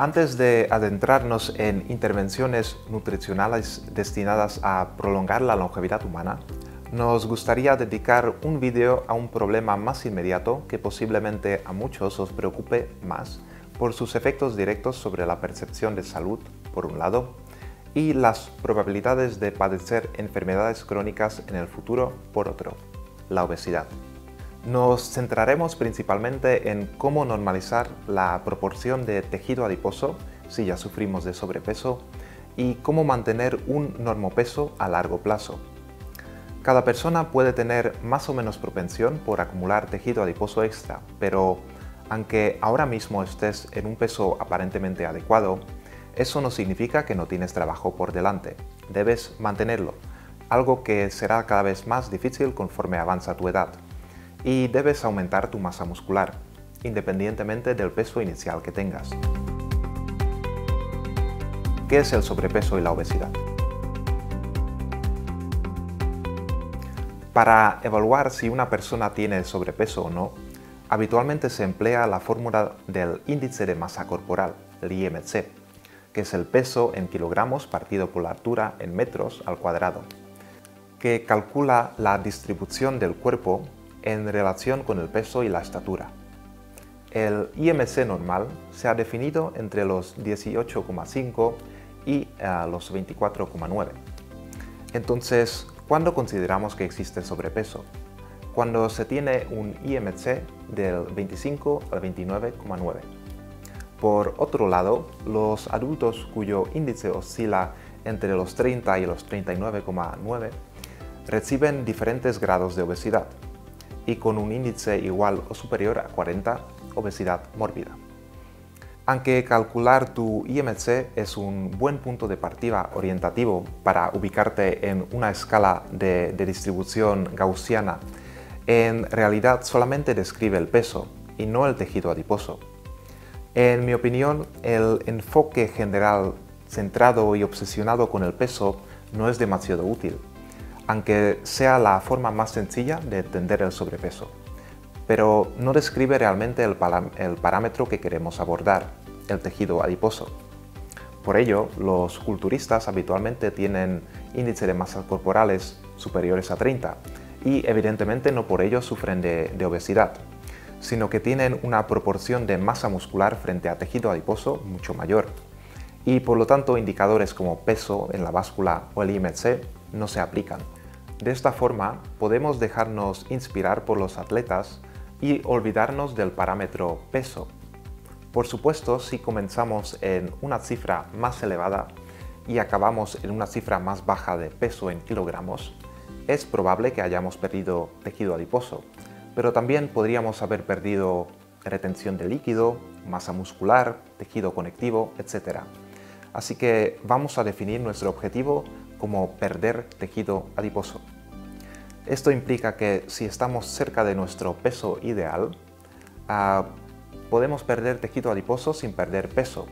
Antes de adentrarnos en intervenciones nutricionales destinadas a prolongar la longevidad humana, nos gustaría dedicar un vídeo a un problema más inmediato que posiblemente a muchos os preocupe más por sus efectos directos sobre la percepción de salud, por un lado, y las probabilidades de padecer enfermedades crónicas en el futuro, por otro, la obesidad. Nos centraremos principalmente en cómo normalizar la proporción de tejido adiposo si ya sufrimos de sobrepeso y cómo mantener un normopeso a largo plazo. Cada persona puede tener más o menos propensión por acumular tejido adiposo extra, pero aunque ahora mismo estés en un peso aparentemente adecuado, eso no significa que no tienes trabajo por delante. Debes mantenerlo, algo que será cada vez más difícil conforme avanza tu edad. Y debes aumentar tu masa muscular, independientemente del peso inicial que tengas. ¿Qué es el sobrepeso y la obesidad? Para evaluar si una persona tiene sobrepeso o no, habitualmente se emplea la fórmula del índice de masa corporal, el IMC, que es el peso en kilogramos partido por la altura en metros al cuadrado, que calcula la distribución del cuerpo en relación con el peso y la estatura. El IMC normal se ha definido entre los 18,5 y los 24,9. Entonces, ¿cuándo consideramos que existe sobrepeso? Cuando se tiene un IMC del 25 al 29,9. Por otro lado, los adultos cuyo índice oscila entre los 30 y los 39,9 reciben diferentes grados de obesidad, y con un índice igual o superior a 40, obesidad mórbida. Aunque calcular tu IMC es un buen punto de partida orientativo para ubicarte en una escala de distribución gaussiana, en realidad solamente describe el peso y no el tejido adiposo. En mi opinión, el enfoque general centrado y obsesionado con el peso no es demasiado útil, aunque sea la forma más sencilla de entender el sobrepeso, pero no describe realmente el parámetro que queremos abordar, el tejido adiposo. Por ello, los culturistas habitualmente tienen índices de masas corporales superiores a 30 y evidentemente no por ello sufren de obesidad, sino que tienen una proporción de masa muscular frente a tejido adiposo mucho mayor, y por lo tanto indicadores como peso en la báscula o el IMC no se aplican. De esta forma, podemos dejarnos inspirar por los atletas y olvidarnos del parámetro peso. Por supuesto, si comenzamos en una cifra más elevada y acabamos en una cifra más baja de peso en kilogramos, es probable que hayamos perdido tejido adiposo, pero también podríamos haber perdido retención de líquido, masa muscular, tejido conectivo, etc. Así que vamos a definir nuestro objetivo como perder tejido adiposo. Esto implica que si estamos cerca de nuestro peso ideal, podemos perder tejido adiposo sin perder peso,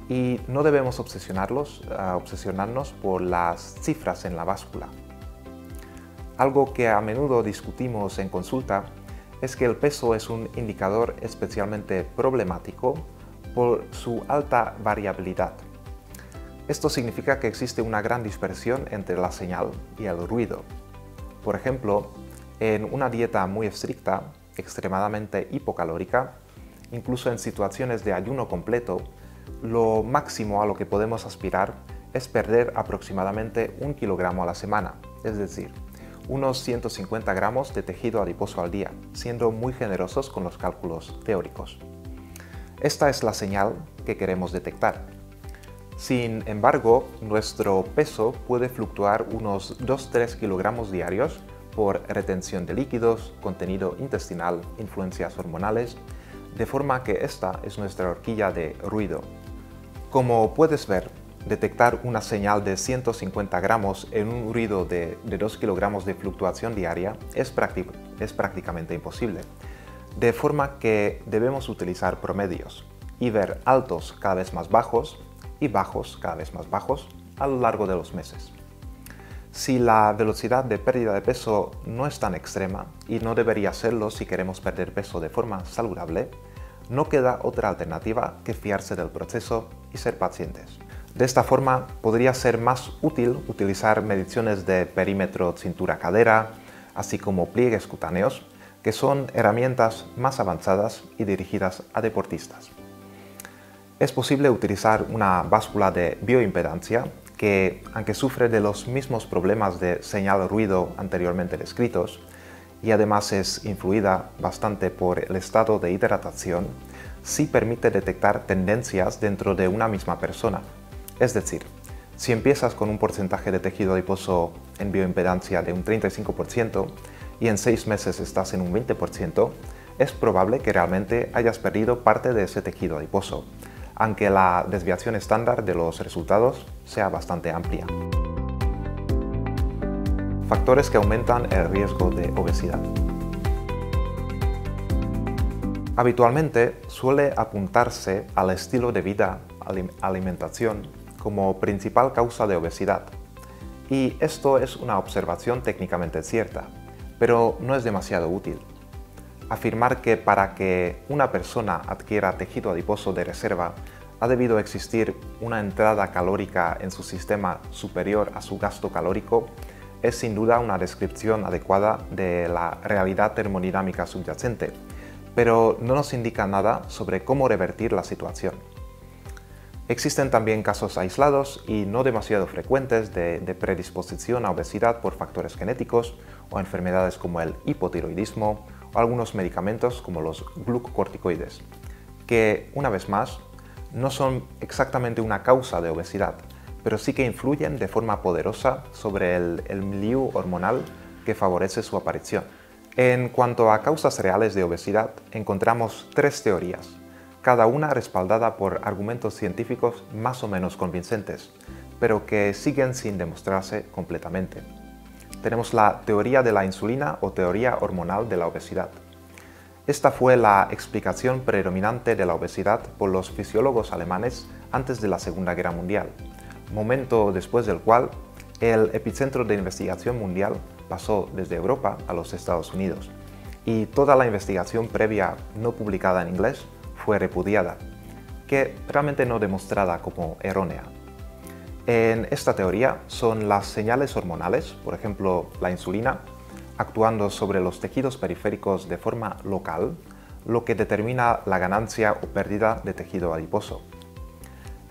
y no debemos obsesionarnos por las cifras en la báscula. Algo que a menudo discutimos en consulta es que el peso es un indicador especialmente problemático por su alta variabilidad. Esto significa que existe una gran dispersión entre la señal y el ruido. Por ejemplo, en una dieta muy estricta, extremadamente hipocalórica, incluso en situaciones de ayuno completo, lo máximo a lo que podemos aspirar es perder aproximadamente 1 kilogramo a la semana, es decir, unos 150 gramos de tejido adiposo al día, siendo muy generosos con los cálculos teóricos. Esta es la señal que queremos detectar. Sin embargo, nuestro peso puede fluctuar unos 2-3 kilogramos diarios por retención de líquidos, contenido intestinal, influencias hormonales, de forma que esta es nuestra horquilla de ruido. Como puedes ver, detectar una señal de 150 gramos en un ruido de 2 kilogramos de fluctuación diaria es prácticamente imposible, de forma que debemos utilizar promedios y ver altos cada vez más bajos y bajos cada vez más bajos a lo largo de los meses. Si la velocidad de pérdida de peso no es tan extrema, y no debería serlo si queremos perder peso de forma saludable, no queda otra alternativa que fiarse del proceso y ser pacientes. De esta forma, podría ser más útil utilizar mediciones de perímetro cintura-cadera, así como pliegues cutáneos, que son herramientas más avanzadas y dirigidas a deportistas. Es posible utilizar una báscula de bioimpedancia que, aunque sufre de los mismos problemas de señal-ruido anteriormente descritos, y además es influida bastante por el estado de hidratación, sí permite detectar tendencias dentro de una misma persona. Es decir, si empiezas con un porcentaje de tejido adiposo en bioimpedancia de un 35% y en 6 meses estás en un 20%, es probable que realmente hayas perdido parte de ese tejido adiposo, aunque la desviación estándar de los resultados sea bastante amplia. Factores que aumentan el riesgo de obesidad. Habitualmente suele apuntarse al estilo de vida, alimentación, como principal causa de obesidad. Y esto es una observación técnicamente cierta, pero no es demasiado útil. Afirmar que para que una persona adquiera tejido adiposo de reserva ha debido existir una entrada calórica en su sistema superior a su gasto calórico es sin duda una descripción adecuada de la realidad termodinámica subyacente, pero no nos indica nada sobre cómo revertir la situación. Existen también casos aislados y no demasiado frecuentes de predisposición a obesidad por factores genéticos o enfermedades como el hipotiroidismo o algunos medicamentos como los glucocorticoides, que, una vez más, no son exactamente una causa de obesidad, pero sí que influyen de forma poderosa sobre el milieu hormonal que favorece su aparición. En cuanto a causas reales de obesidad, encontramos 3 teorías, cada una respaldada por argumentos científicos más o menos convincentes, pero que siguen sin demostrarse completamente. Tenemos la teoría de la insulina o teoría hormonal de la obesidad. Esta fue la explicación predominante de la obesidad por los fisiólogos alemanes antes de la Segunda Guerra Mundial, momento después del cual el epicentro de investigación mundial pasó desde Europa a los Estados Unidos, y toda la investigación previa no publicada en inglés fue repudiada, que realmente no demostrada como errónea. En esta teoría son las señales hormonales, por ejemplo la insulina, actuando sobre los tejidos periféricos de forma local, lo que determina la ganancia o pérdida de tejido adiposo.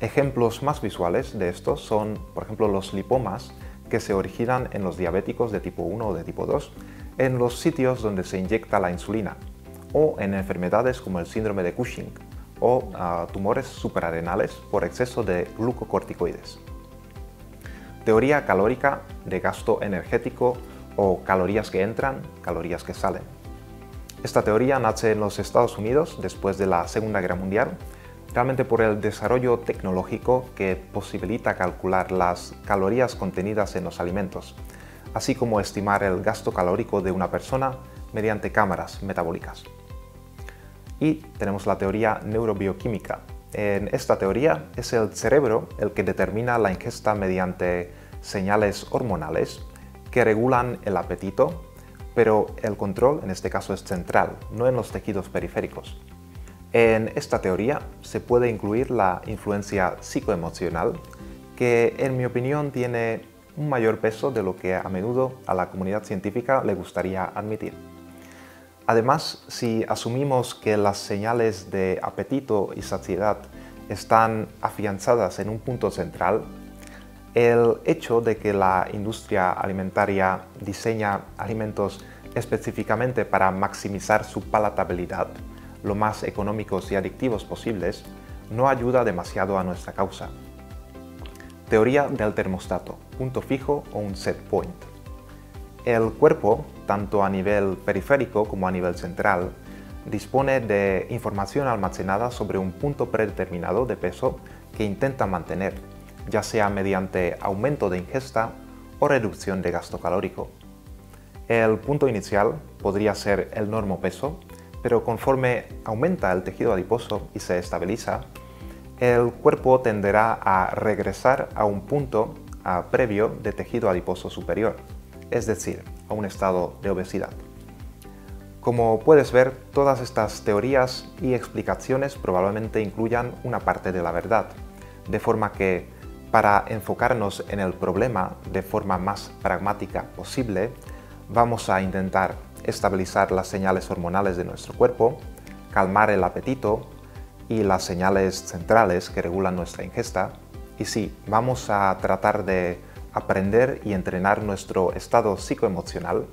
Ejemplos más visuales de estos son, por ejemplo, los lipomas que se originan en los diabéticos de tipo 1 o de tipo 2, en los sitios donde se inyecta la insulina, o en enfermedades como el síndrome de Cushing o tumores suprarrenales por exceso de glucocorticoides. Teoría calórica de gasto energético o calorías que entran, calorías que salen. Esta teoría nace en los Estados Unidos después de la Segunda Guerra Mundial, realmente por el desarrollo tecnológico que posibilita calcular las calorías contenidas en los alimentos, así como estimar el gasto calórico de una persona mediante cámaras metabólicas. Y tenemos la teoría neurobioquímica. En esta teoría es el cerebro el que determina la ingesta mediante señales hormonales que regulan el apetito, pero el control en este caso es central, no en los tejidos periféricos. En esta teoría se puede incluir la influencia psicoemocional, que en mi opinión tiene un mayor peso de lo que a menudo a la comunidad científica le gustaría admitir. Además, si asumimos que las señales de apetito y saciedad están afianzadas en un punto central, el hecho de que la industria alimentaria diseña alimentos específicamente para maximizar su palatabilidad, lo más económicos y adictivos posibles, no ayuda demasiado a nuestra causa. Teoría del termostato, punto fijo o un set point. El cuerpo, tanto a nivel periférico como a nivel central, dispone de información almacenada sobre un punto predeterminado de peso que intenta mantener, ya sea mediante aumento de ingesta o reducción de gasto calórico. El punto inicial podría ser el normopeso, pero conforme aumenta el tejido adiposo y se estabiliza, el cuerpo tenderá a regresar a un punto previo de tejido adiposo superior, es decir, a un estado de obesidad. Como puedes ver, todas estas teorías y explicaciones probablemente incluyan una parte de la verdad, de forma que, para enfocarnos en el problema de forma más pragmática posible, vamos a intentar estabilizar las señales hormonales de nuestro cuerpo, calmar el apetito y las señales centrales que regulan nuestra ingesta, y sí, vamos a tratar de aprender y entrenar nuestro estado psicoemocional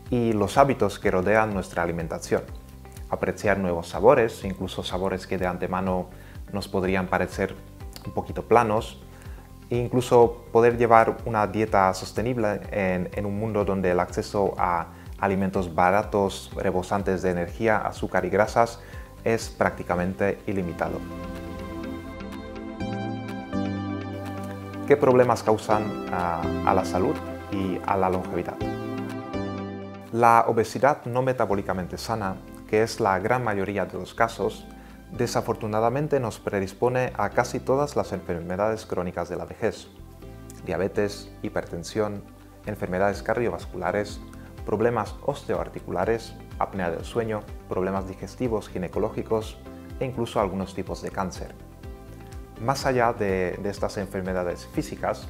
y los hábitos que rodean nuestra alimentación, apreciar nuevos sabores, incluso sabores que de antemano nos podrían parecer un poquito planos, e incluso poder llevar una dieta sostenible en un mundo donde el acceso a alimentos baratos, rebosantes de energía, azúcar y grasas es prácticamente ilimitado. ¿Qué problemas causan a la salud y a la longevidad? La obesidad no metabólicamente sana, que es la gran mayoría de los casos, desafortunadamente nos predispone a casi todas las enfermedades crónicas de la vejez: diabetes, hipertensión, enfermedades cardiovasculares, problemas osteoarticulares, apnea del sueño, problemas digestivos, ginecológicos e incluso algunos tipos de cáncer. Más allá de estas enfermedades físicas,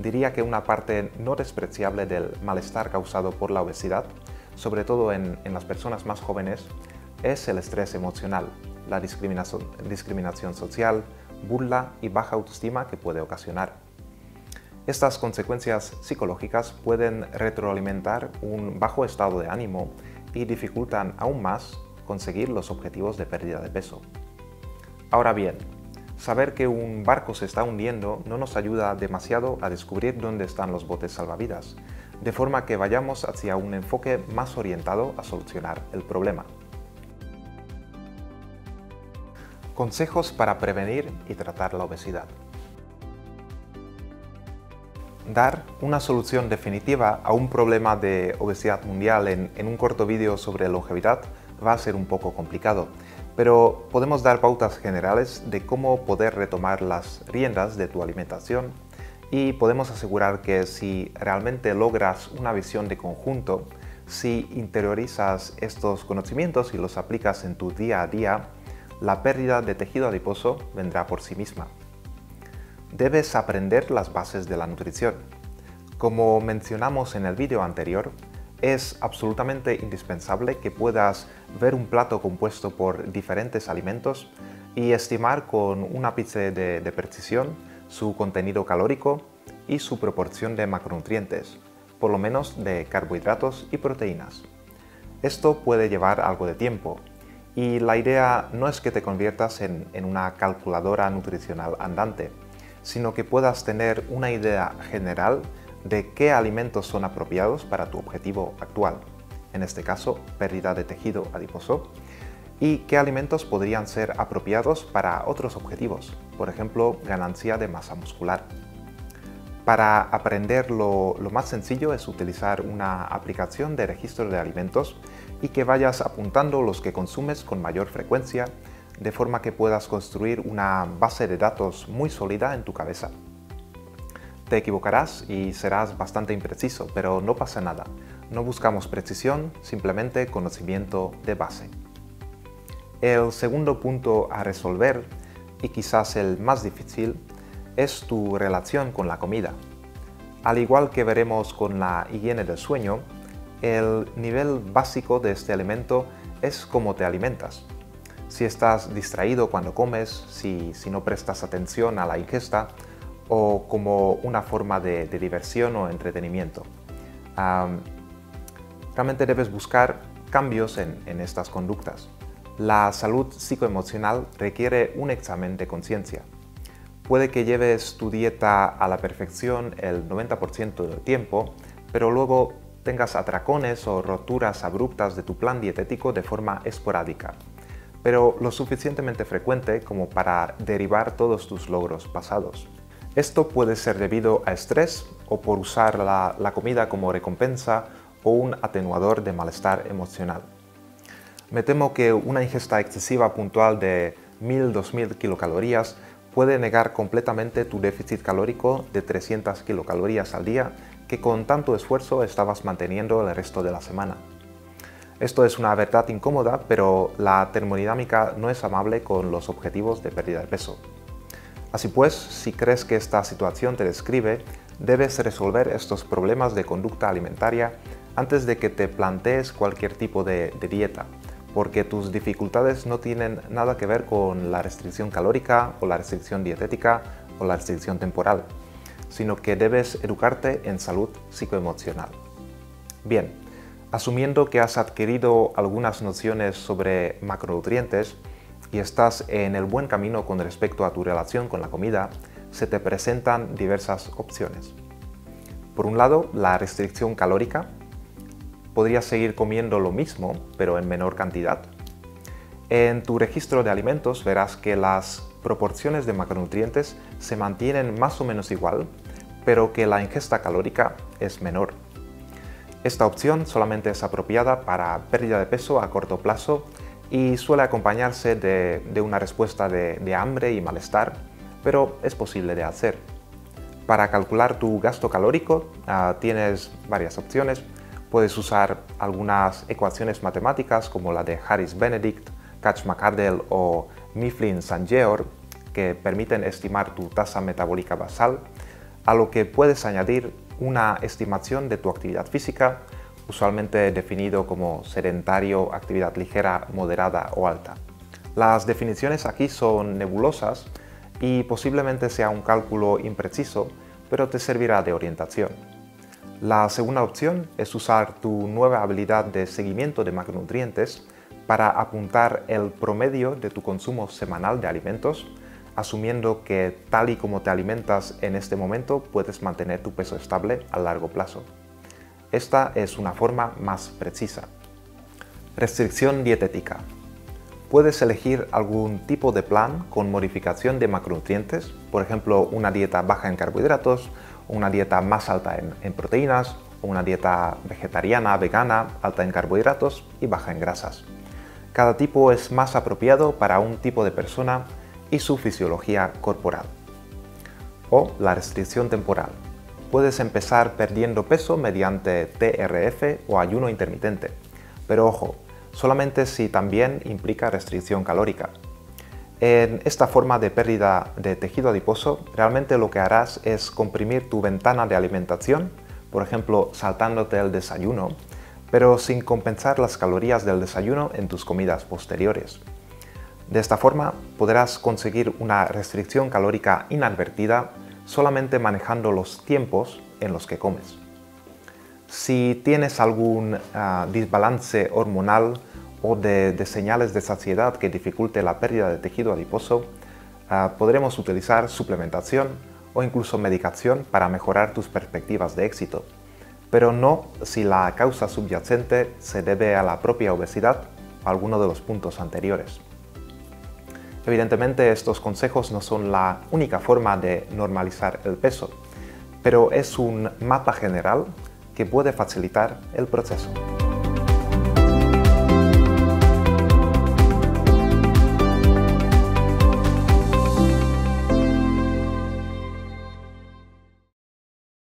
diría que una parte no despreciable del malestar causado por la obesidad, sobre todo en las personas más jóvenes, es el estrés emocional, la discriminación social, burla y baja autoestima que puede ocasionar. Estas consecuencias psicológicas pueden retroalimentar un bajo estado de ánimo y dificultan aún más conseguir los objetivos de pérdida de peso. Ahora bien, saber que un barco se está hundiendo no nos ayuda demasiado a descubrir dónde están los botes salvavidas, de forma que vayamos hacia un enfoque más orientado a solucionar el problema. Consejos para prevenir y tratar la obesidad. Dar una solución definitiva a un problema de obesidad mundial en un corto vídeo sobre longevidad va a ser un poco complicado, pero podemos dar pautas generales de cómo poder retomar las riendas de tu alimentación y podemos asegurar que si realmente logras una visión de conjunto, si interiorizas estos conocimientos y los aplicas en tu día a día, la pérdida de tejido adiposo vendrá por sí misma. Debes aprender las bases de la nutrición. Como mencionamos en el vídeo anterior, es absolutamente indispensable que puedas ver un plato compuesto por diferentes alimentos y estimar con un ápice de precisión su contenido calórico y su proporción de macronutrientes, por lo menos de carbohidratos y proteínas. Esto puede llevar algo de tiempo, y la idea no es que te conviertas en una calculadora nutricional andante, sino que puedas tener una idea general de qué alimentos son apropiados para tu objetivo actual, en este caso pérdida de tejido adiposo, y qué alimentos podrían ser apropiados para otros objetivos, por ejemplo, ganancia de masa muscular. Para aprender lo más sencillo es utilizar una aplicación de registro de alimentos y que vayas apuntando los que consumes con mayor frecuencia, de forma que puedas construir una base de datos muy sólida en tu cabeza. Te equivocarás y serás bastante impreciso, pero no pasa nada. No buscamos precisión, simplemente conocimiento de base. El segundo punto a resolver, y quizás el más difícil, es tu relación con la comida. Al igual que veremos con la higiene del sueño, el nivel básico de este elemento es cómo te alimentas. Si estás distraído cuando comes, si no prestas atención a la ingesta, o como una forma de diversión o entretenimiento. Realmente debes buscar cambios en estas conductas. La salud psicoemocional requiere un examen de conciencia. Puede que lleves tu dieta a la perfección el 90% del tiempo, pero luego tengas atracones o roturas abruptas de tu plan dietético de forma esporádica, pero lo suficientemente frecuente como para derivar todos tus logros pasados. Esto puede ser debido a estrés o por usar la comida como recompensa o un atenuador de malestar emocional. Me temo que una ingesta excesiva puntual de 1000-2000 kilocalorías puede negar completamente tu déficit calórico de 300 kilocalorías al día que con tanto esfuerzo estabas manteniendo el resto de la semana. Esto es una verdad incómoda, pero la termodinámica no es amable con los objetivos de pérdida de peso. Así pues, si crees que esta situación te describe, debes resolver estos problemas de conducta alimentaria antes de que te plantees cualquier tipo de dieta, porque tus dificultades no tienen nada que ver con la restricción calórica o la restricción dietética o la restricción temporal, sino que debes educarte en salud psicoemocional. Bien, asumiendo que has adquirido algunas nociones sobre macronutrientes y estás en el buen camino con respecto a tu relación con la comida, se te presentan diversas opciones. Por un lado, la restricción calórica. Podrías seguir comiendo lo mismo, pero en menor cantidad. En tu registro de alimentos verás que las proporciones de macronutrientes se mantienen más o menos igual, pero que la ingesta calórica es menor. Esta opción solamente es apropiada para pérdida de peso a corto plazo y suele acompañarse de una respuesta de hambre y malestar, pero es posible de hacer. Para calcular tu gasto calórico tienes varias opciones. Puedes usar algunas ecuaciones matemáticas como la de Harris-Benedict, Katz-McArdell o Mifflin-St. que permiten estimar tu tasa metabólica basal, a lo que puedes añadir una estimación de tu actividad física, usualmente definido como sedentario, actividad ligera, moderada o alta. Las definiciones aquí son nebulosas y posiblemente sea un cálculo impreciso, pero te servirá de orientación. La segunda opción es usar tu nueva habilidad de seguimiento de macronutrientes para apuntar el promedio de tu consumo semanal de alimentos, asumiendo que tal y como te alimentas en este momento puedes mantener tu peso estable a largo plazo. Esta es una forma más precisa. Restricción dietética. Puedes elegir algún tipo de plan con modificación de macronutrientes, por ejemplo una dieta baja en carbohidratos, una dieta más alta en proteínas, o una dieta vegetariana, vegana, alta en carbohidratos y baja en grasas. Cada tipo es más apropiado para un tipo de persona y su fisiología corporal. O la restricción temporal. Puedes empezar perdiendo peso mediante TRF o ayuno intermitente, pero ojo, solamente si también implica restricción calórica. En esta forma de pérdida de tejido adiposo, realmente lo que harás es comprimir tu ventana de alimentación, por ejemplo, saltándote el desayuno, pero sin compensar las calorías del desayuno en tus comidas posteriores. De esta forma, podrás conseguir una restricción calórica inadvertida solamente manejando los tiempos en los que comes. Si tienes algún desbalance hormonal o de señales de saciedad que dificulte la pérdida de tejido adiposo, podremos utilizar suplementación o incluso medicación para mejorar tus perspectivas de éxito, pero no si la causa subyacente se debe a la propia obesidad o a alguno de los puntos anteriores. Evidentemente, estos consejos no son la única forma de normalizar el peso, pero es un mapa general que puede facilitar el proceso.